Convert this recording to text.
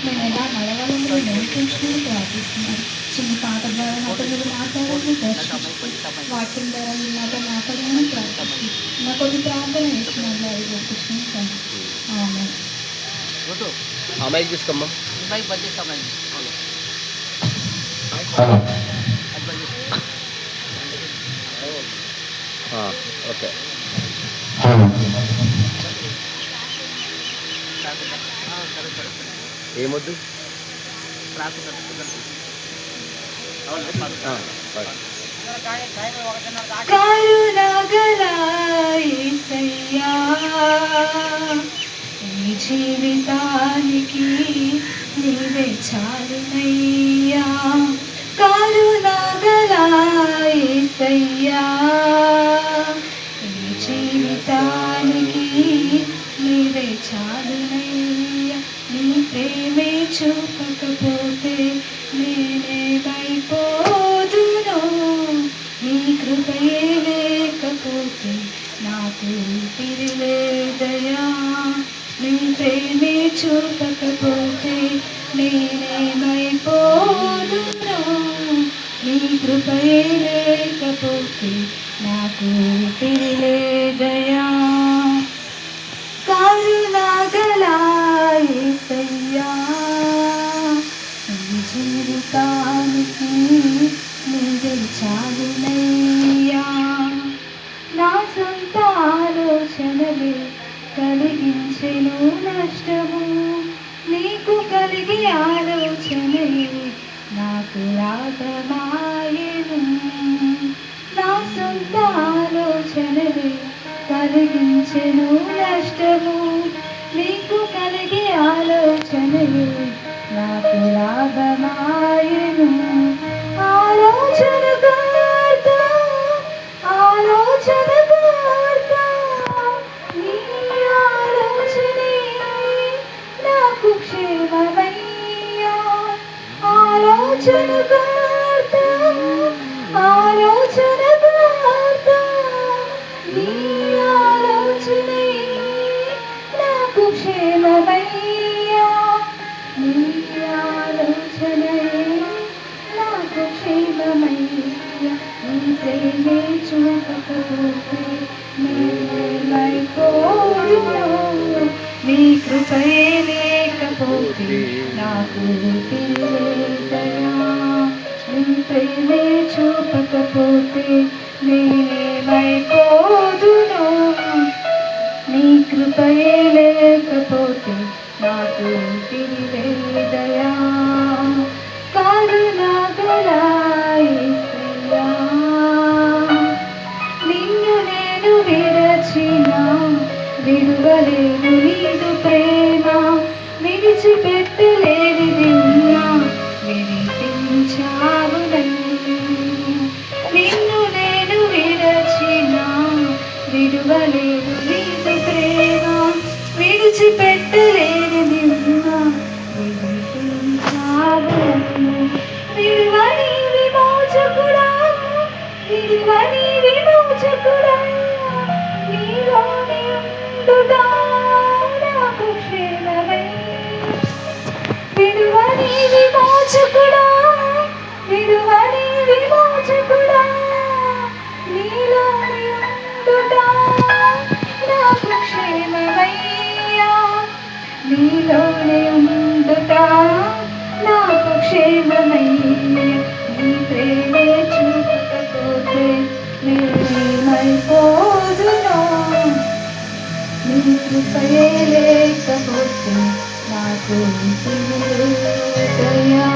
మేము ఎలా నడవాలని నేర్పించుకుని ప్రార్థిస్తున్నాను. చిన్న పాట ద్వారా నాతో మీరు మాట్లాడాలని దర్శించుకుని వాక్యం ద్వారా మీరు నాతో మాట్లాడాలని ప్రార్థిస్తుంది. నా కొన్ని ప్రార్థన వేస్తున్నారు అది గుర్తించుకుంటాను. అమ్మాయికి తీసుకోమ్మా. ఓకే ఏమొద్దు కరుణగల యేసయ్యా ఈ జీవితానికి నీవే చాలునయ్యా. కరుణగల యేసయ్యా ఈ జీవితానికి నీవే చాలునయ్యా. నీ ప్రేమే చూపకపోతే నేనేమైపోదును, నీ కృపయే లేకపోతే నాకు తిరిలేదయా. నీ ప్రేమే చూపకపోతే నేనేమైపోదును, నీ కృపయే లేకపోతే నాకు తిరిలేదయా. కరుణగల యేసయ్యా ఈ జీవితానికి నీవే చాలునయ్యా. నా సొంత ఆలోచనలే కలిగించెను నష్టము, నీకు కలిగే ఆలోచనే నాకు లాభమాయెను. నా సొంత ఆలోచనలే కలిగించెను నష్టము, నీకు కలిగే ఆలోచనలే నాకు లాభమాయెను. ఆలోచనకర్త ఆలోచనకర్త నీ ఆలోచనే నాకు క్షేమమయ్యా. ఆలోచనకర్త ఆలోచనకర్త నీ ఆలోచనే నాకు క్షేమమయ్యా. నీ ఆలోచనే నాకు క్షేమమయ్యా. నీ ప్రేమే చూపకపోతే నేనేమైపోదును, నీ కృపయే లేకపోతే నాకు తిరిలేదయా. నీ ప్రేమే చూపకపోతే నేనేమైపోదును, నీ కృపయే లేకపోతే నాకు తిరిలేదయా. కరుణగల యేసయ్యా నిన్ను నేను విడచినా విడువలేను నీదు ప్రేమ, విడిచిపెట్టలేనిది ఉన్నా విడిపించావు నన్ను. నిన్ను నేను విడచినా విడువలేను నీదు ప్రేమ, విడిచిపెట్టలేనిది ఉన్నా విడిపించావు నన్ను. విడువని విమోచకుడా విడువని విమోచకుడా నీలోనే ఉండుట నాకు క్షేమమయ్యా. విడువని విమోచకుడా విడువని విమోచకుడా నీలోనే ఉండుట నాకు క్షేమమయ్యా. నీలోనే ఉండుట నాకు క్షేమమయ్యా. నీ ప్రేమే చూపకపోతే నేనేమైపోదును, నీ కృపయే లేకపోతే నాకు తిరిలేదయా.